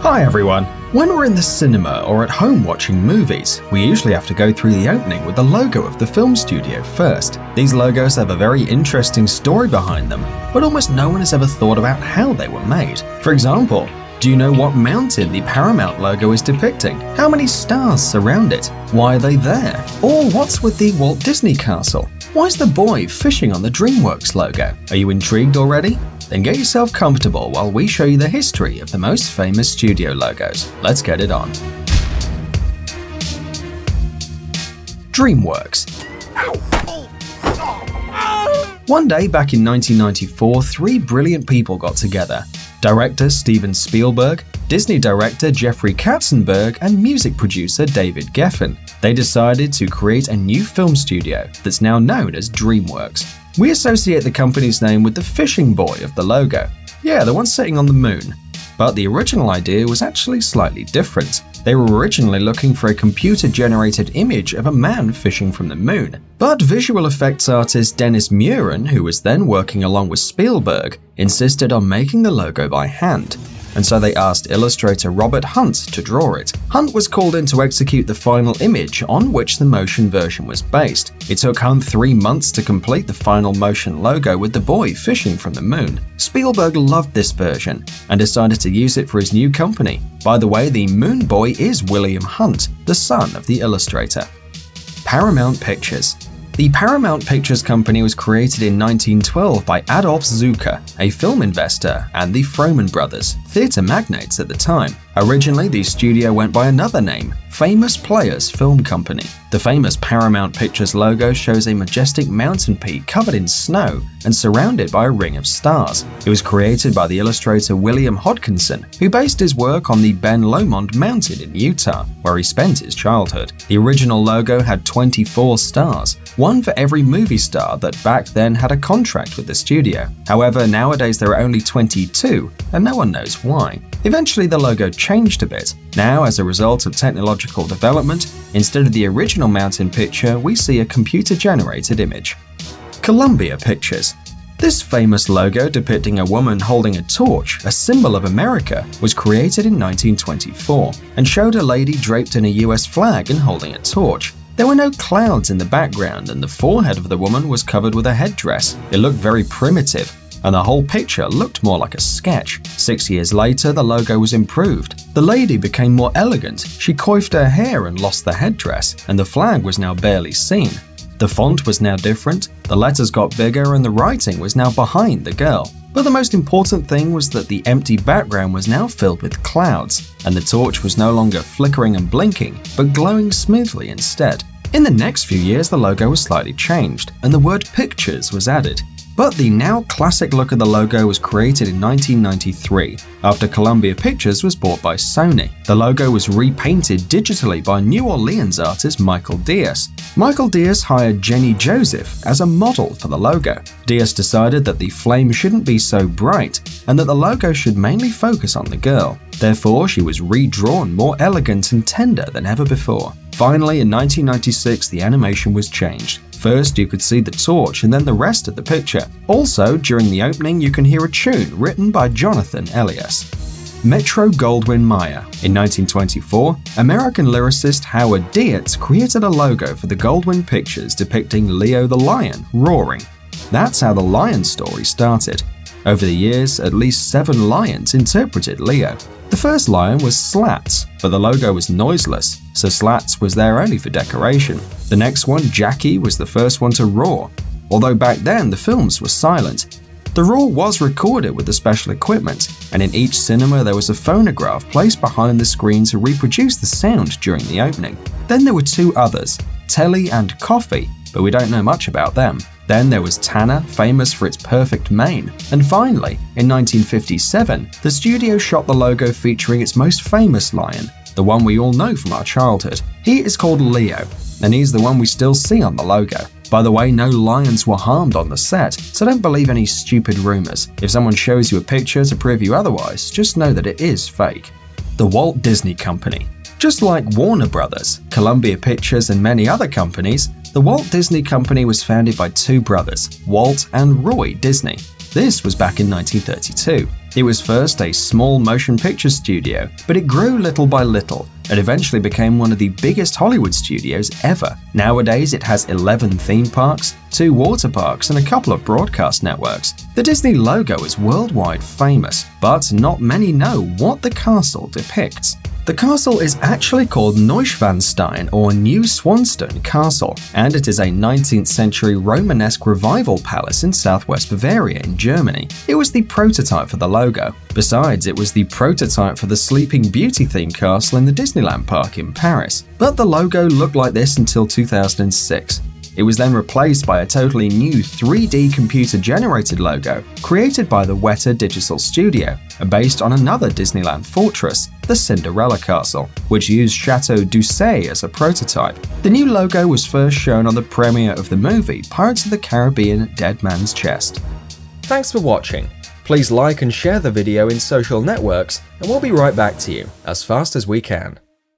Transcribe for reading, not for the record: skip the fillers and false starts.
Hi everyone! When we're in the cinema or at home watching movies, we usually have to go through the opening with the logo of the film studio first. These logos have a very interesting story behind them, but almost no one has ever thought about how they were made. For example, do you know what mountain the Paramount logo is depicting? How many stars surround it? Why are they there? Or what's with the Walt Disney Castle? Why is the boy fishing on the DreamWorks logo? Are you intrigued already? Then get yourself comfortable while we show you the history of the most famous studio logos. Let's get it on. DreamWorks. One day back in 1994, three brilliant people got together. Director Steven Spielberg, Disney director Jeffrey Katzenberg, and music producer David Geffen. They decided to create a new film studio that's now known as DreamWorks. We associate the company's name with the fishing boy of the logo. Yeah, the one sitting on the moon. But the original idea was actually slightly different. They were originally looking for a computer-generated image of a man fishing from the moon. But visual effects artist Dennis Muren, who was then working along with Spielberg, insisted on making the logo by hand. And so they asked illustrator Robert Hunt to draw it. Hunt was called in to execute the final image on which the motion version was based. It took Hunt 3 months to complete the final motion logo with the boy fishing from the moon. Spielberg loved this version and decided to use it for his new company. By the way, the moon boy is William Hunt, the son of the illustrator. Paramount Pictures. The Paramount Pictures Company was created in 1912 by Adolf Zukor, a film investor, and the Frohman brothers, theater magnates at the time. Originally, the studio went by another name, Famous Players Film Company. The famous Paramount Pictures logo shows a majestic mountain peak covered in snow and surrounded by a ring of stars. It was created by the illustrator William Hodgkinson, who based his work on the Ben Lomond Mountain in Utah, where he spent his childhood. The original logo had 24 stars, one for every movie star that back then had a contract with the studio. However, nowadays there are only 22, and no one knows why. Eventually the logo changed a bit. Now, as a result of technological development, instead of the original mountain picture, we see a computer-generated image. Columbia Pictures. This famous logo depicting a woman holding a torch, a symbol of America, was created in 1924 and showed a lady draped in a US flag and holding a torch. There were no clouds in the background and the forehead of the woman was covered with a headdress. It looked very primitive, and the whole picture looked more like a sketch. 6 years later, the logo was improved. The lady became more elegant, she coiffed her hair and lost the headdress, and the flag was now barely seen. The font was now different, the letters got bigger, and the writing was now behind the girl. But the most important thing was that the empty background was now filled with clouds, and the torch was no longer flickering and blinking, but glowing smoothly instead. In the next few years, the logo was slightly changed, and the word pictures was added. But the now classic look of the logo was created in 1993, after Columbia Pictures was bought by Sony. The logo was repainted digitally by New Orleans artist Michael Diaz. Michael Diaz hired Jenny Joseph as a model for the logo. Diaz decided that the flame shouldn't be so bright, and that the logo should mainly focus on the girl. Therefore, she was redrawn more elegant and tender than ever before. Finally, in 1996, the animation was changed. First, you could see the torch and then the rest of the picture. Also, during the opening, you can hear a tune written by Jonathan Elias. Metro-Goldwyn-Mayer. In 1924, American lyricist Howard Dietz created a logo for the Goldwyn Pictures depicting Leo the lion roaring. That's how the lion story started. Over the years, at least 7 lions interpreted Leo. The first lion was Slats, but the logo was noiseless, so Slats was there only for decoration. The next one, Jackie, was the first one to roar, although back then the films were silent. The roar was recorded with the special equipment, and in each cinema there was a phonograph placed behind the screen to reproduce the sound during the opening. Then there were 2 others, Telly and Coffee, but we don't know much about them. Then there was Tanner, famous for its perfect mane. And finally, in 1957, the studio shot the logo featuring its most famous lion, the one we all know from our childhood. He is called Leo, and he's the one we still see on the logo. By the way, no lions were harmed on the set, so don't believe any stupid rumors. If someone shows you a picture to prove you otherwise, just know that it is fake. The Walt Disney Company. Just like Warner Brothers, Columbia Pictures, and many other companies, the Walt Disney Company was founded by 2 brothers, Walt and Roy Disney. This was back in 1932. It was first a small motion picture studio, but it grew little by little and eventually became one of the biggest Hollywood studios ever. Nowadays, it has 11 theme parks, 2 water parks, and a couple of broadcast networks. The Disney logo is worldwide famous, but not many know what the castle depicts. The castle is actually called Neuschwanstein or New Swanstone Castle, and it is a 19th century Romanesque revival palace in southwest Bavaria in Germany. It was the prototype for the logo. Besides, it was the prototype for the Sleeping Beauty themed castle in the Disneyland park in Paris. But the logo looked like this until 2006. It was then replaced by a totally new 3D computer-generated logo created by the Weta Digital Studio and based on another Disneyland fortress, the Cinderella Castle, which used Chateau d'Orsay as a prototype. The new logo was first shown on the premiere of the movie Pirates of the Caribbean: Dead Man's Chest. Thanks for watching. Please like and share the video in social networks, and we'll be right back to you as fast as we can.